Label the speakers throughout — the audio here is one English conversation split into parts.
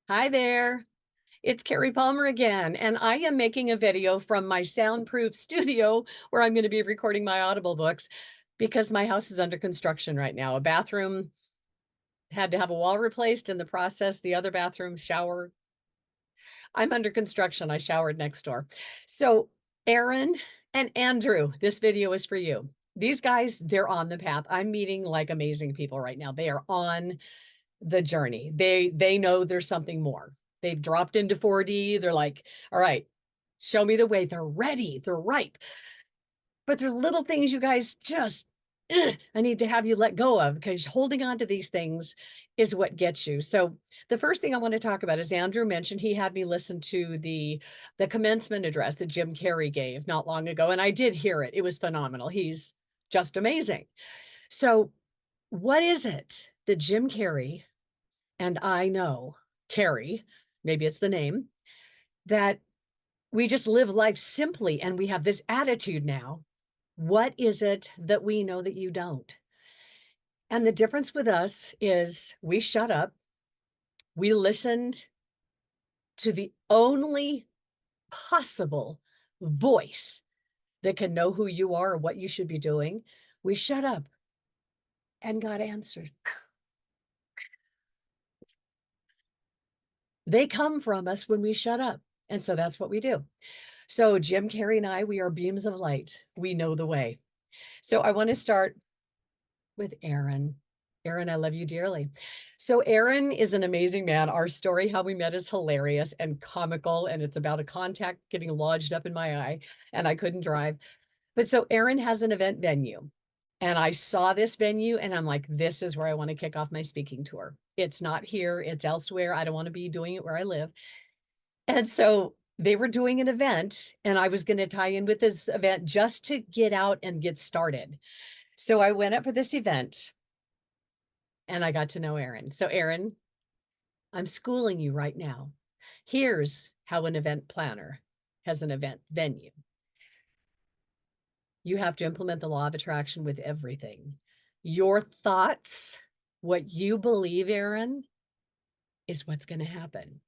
Speaker 1: Hi there. It's Carrie Palmer again, and I am making a video from my soundproof studio where I'm going to be recording my Audible books because my house is under construction right now. A bathroom had to have a wall replaced in the process. The other bathroom shower. I'm under construction. I showered next door. So, Aaron and Andrew, this video is for you. These guys, they're on the path. I'm meeting like amazing people right now. They are on the journey. They know there's something more. They've dropped into 4D. They're like, all right, show me the way. They're ready. They're ripe. But there's little things you guys just I need to have you let go of because holding on to these things is what gets you. So the first thing I want to talk about is Andrew mentioned he had me listen to the commencement address that Jim Carrey gave not long ago, and I did hear it. It was phenomenal. He's just amazing. So what is it that Jim Carrey and I know, Carrie, maybe it's the name, that we just live life simply and we have this attitude now. What is it that we know that you don't? And the difference with us is we shut up, we listened to the only possible voice that can know who you are or what you should be doing. We shut up and got answered. They come from us when we shut up. And so that's what we do. So Jim Carrey and I, we are beams of light. We know the way. So I want to start with Aaron. Aaron, I love you dearly. So Aaron is an amazing man. Our story, how we met, is hilarious and comical, and it's about a contact getting lodged up in my eye, and I couldn't drive. But so Aaron has an event venue, and I saw this venue, and I'm like, this is where I want to kick off my speaking tour. It's not here, it's elsewhere. I don't want to be doing it where I live. And so they were doing an event, and I was going to tie in with this event just to get out and get started. So I went up for this event and I got to know Aaron. So, Aaron, I'm schooling you right now. Here's how an event planner has an event venue. You have to implement the law of attraction with everything. Your thoughts, what you believe, Aaron, is what's going to happen.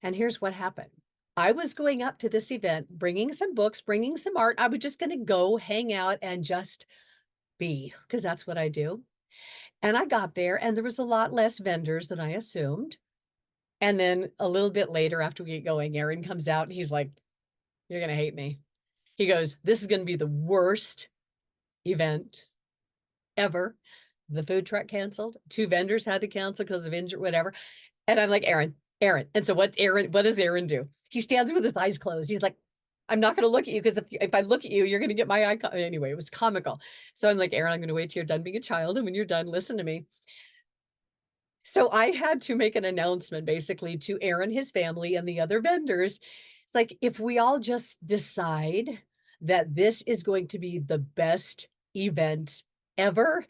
Speaker 1: And here's what happened. I was going up to this event, bringing some books, bringing some art. I was just going to go hang out and just be, because that's what I do. And I got there, and there was a lot less vendors than I assumed. And then a little bit later, after we get going, Aaron comes out and he's like, you're going to hate me. He goes, this is going to be the worst event ever. The food truck canceled. Two vendors had to cancel because of injury, whatever. And I'm like, Aaron. And so what does Aaron do? He stands with his eyes closed. He's like, I'm not going to look at you because if I look at you, you're going to get my eye. Anyway, it was comical. So I'm like, Aaron, I'm going to wait till you're done being a child. And when you're done, listen to me. So I had to make an announcement basically to Aaron, his family, and the other vendors. It's like, if we all just decide that this is going to be the best event ever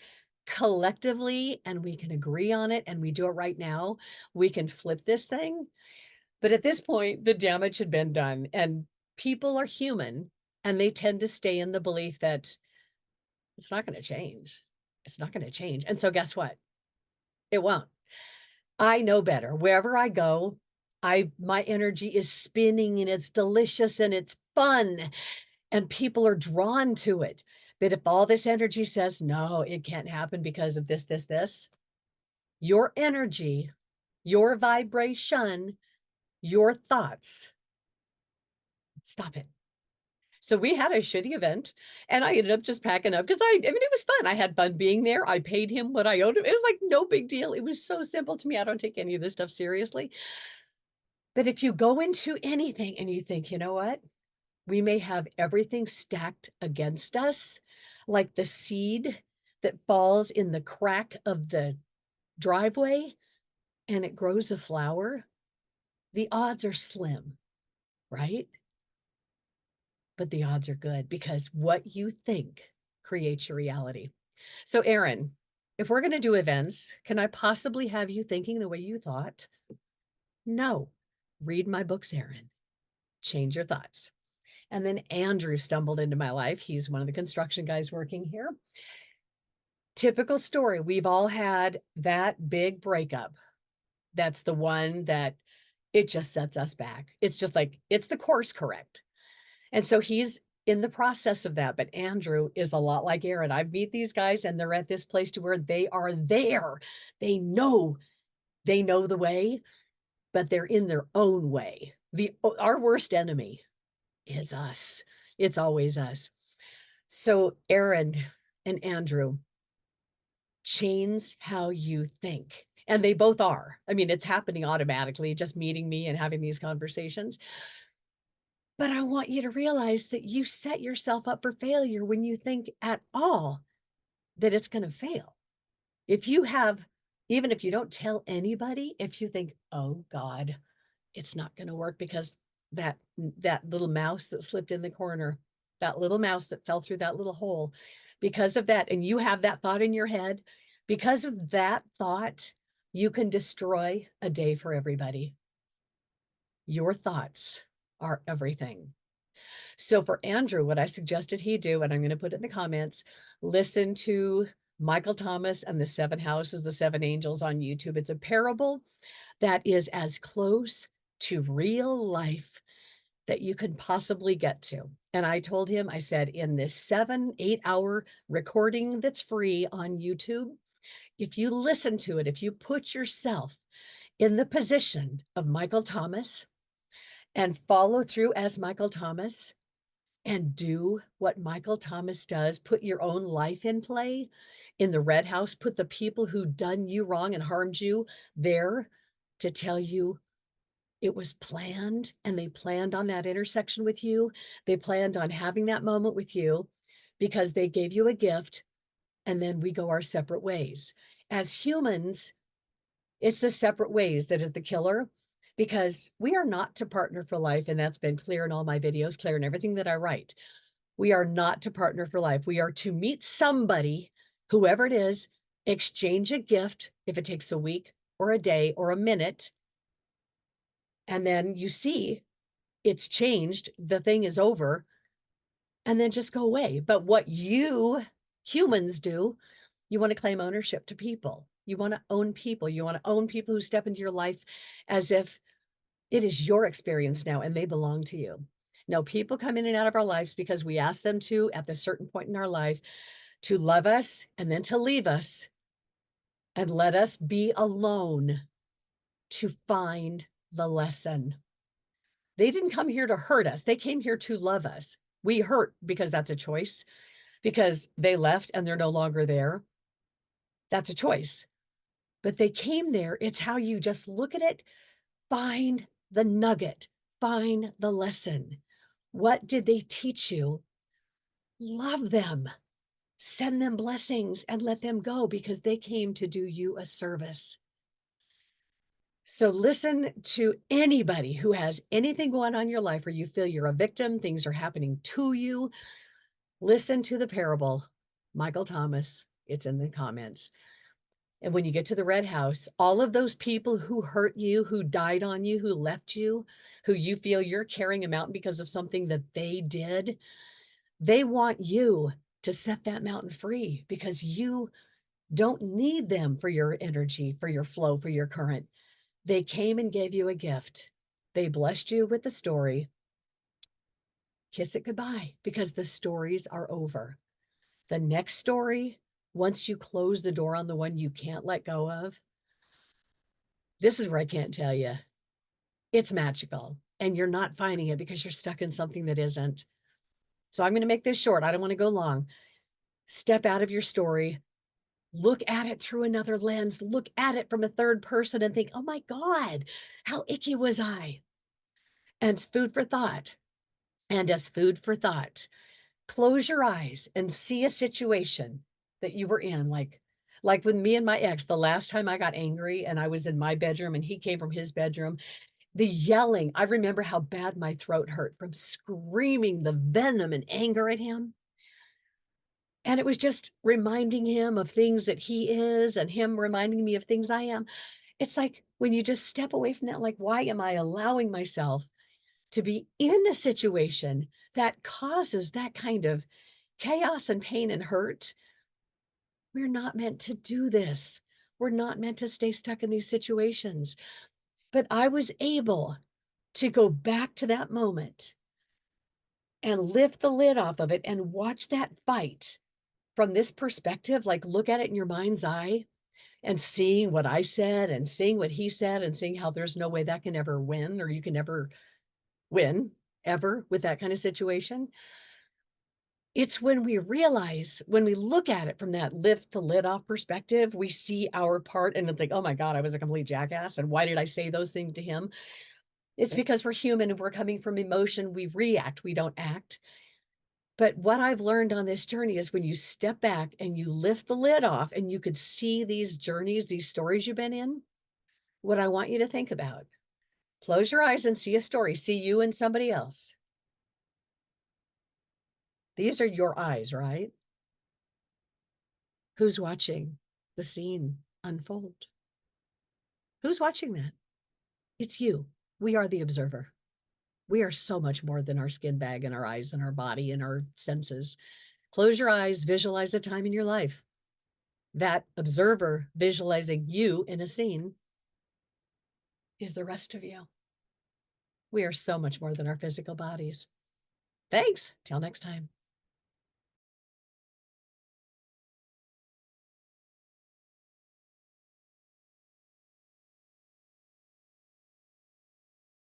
Speaker 1: collectively, and we can agree on it and we do it right now, we can flip this thing. But at this point, the damage had been done, and people are human and they tend to stay in the belief that it's not going to change. It's not going to change. And so, guess what? It won't. I know better. Wherever I go, my energy is spinning and it's delicious and it's fun and people are drawn to it. But if all this energy says, no, it can't happen because of this, your energy, your vibration, your thoughts, stop it. So we had a shitty event and I ended up just packing up because I mean, it was fun. I had fun being there. I paid him what I owed him. It was like no big deal. It was so simple to me. I don't take any of this stuff seriously. But if you go into anything and you think, you know what? We may have everything stacked against us, like the seed that falls in the crack of the driveway and it grows a flower. The odds are slim, right? But the odds are good because what you think creates your reality. So, Aaron, if we're going to do events, can I possibly have you thinking the way you thought? No. Read my books, Aaron. Change your thoughts. And then Andrew stumbled into my life. He's one of the construction guys working here. Typical story. We've all had that big breakup. That's the one that it just sets us back. It's just like, it's the course correct. And so he's in the process of that. But Andrew is a lot like Aaron. I meet these guys and they're at this place to where they are there. They know, they know the way, but they're in their own way. Our worst enemy is us. It's always us. So Aaron and Andrew, change how you think. And they both are. I mean, it's happening automatically, just meeting me and having these conversations. But I want you to realize that you set yourself up for failure when you think at all that it's going to fail. If you have, even if you don't tell anybody, if you think, oh God, it's not going to work because that little mouse that slipped in the corner, that little mouse that fell through that little hole, because of that, and you have that thought in your head, because of that thought, you can destroy a day for everybody. Your thoughts are everything. So for Andrew, what I suggested he do, and I'm going to put it in the comments, listen to Michael Thomas and the Seven Houses, the Seven Angels on YouTube. It's a parable that is as close to real life that you could possibly get to. And I told him, I said, in this 7-8 hour recording that's free on YouTube, if you listen to it, if you put yourself in the position of Michael Thomas and follow through as Michael Thomas and do what Michael Thomas does, put your own life in play in the red house, put the people who done you wrong and harmed you there to tell you it was planned, and they planned on that intersection with you. They planned on having that moment with you because they gave you a gift, and then we go our separate ways. As humans, it's the separate ways that are the killer, because we are not to partner for life. And that's been clear in all my videos, clear in everything that I write. We are not to partner for life. We are to meet somebody, whoever it is, exchange a gift, if it takes a week or a day or a minute, and then you see it's changed, the thing is over, and then just go away. But what you humans do, you want to claim ownership to people. You want to own people. You want to own people who step into your life as if it is your experience now and they belong to you. No, people come in and out of our lives because we ask them to at a certain point in our life to love us and then to leave us and let us be alone to find the lesson. They didn't come here to hurt us. They came here to love us. We hurt because that's a choice, because they left and they're no longer there. That's a choice. But they came there. It's how you just look at it, find the nugget, find the lesson. What did they teach you? Love them, send them blessings, and let them go because they came to do you a service. So listen to anybody who has anything going on in your life where you feel you're a victim, things are happening to you. Listen to the parable, Michael Thomas. It's in the comments. And when you get to the red house, all of those people who hurt you, who died on you, who left you, who you feel you're carrying a mountain because of something that they did, they want you to set that mountain free because you don't need them for your energy, for your flow, for your current. They came and gave you a gift. They blessed you with the story. Kiss it goodbye because the stories are over. The next story, once you close the door on the one you can't let go of, this is where I can't tell you. It's magical and you're not finding it because you're stuck in something that isn't. So I'm going to make this short. I don't want to go long. Step out of your story. Look at it through another lens. Look at it from a third person and think, oh my God, how icky was I? And it's food for thought. And as food for thought, close your eyes and see a situation that you were in. Like with me and my ex, the last time I got angry and I was in my bedroom and he came from his bedroom, the yelling, I remember how bad my throat hurt from screaming the venom and anger at him. And it was just reminding him of things that he is and him reminding me of things I am. It's like when you just step away from that, like, why am I allowing myself to be in a situation that causes that kind of chaos and pain and hurt? We're not meant to do this. We're not meant to stay stuck in these situations. But I was able to go back to that moment and lift the lid off of it and watch that fight from this perspective, like look at it in your mind's eye and seeing what I said and seeing what he said and seeing how there's no way that can ever win or you can never win ever with that kind of situation. It's when we realize, when we look at it from that lift the lid off perspective, we see our part and then think, oh my God, I was a complete jackass. And why did I say those things to him? It's because we're human and we're coming from emotion. We react, we don't act. But what I've learned on this journey is when you step back and you lift the lid off and you could see these journeys, these stories you've been in, what I want you to think about. Close your eyes and see a story. See you and somebody else. These are your eyes, right? Who's watching the scene unfold? Who's watching that? It's you. We are the observer. We are so much more than our skin bag and our eyes and our body and our senses. Close your eyes, visualize a time in your life. That observer visualizing you in a scene is the rest of you. We are so much more than our physical bodies. Thanks. Till next time.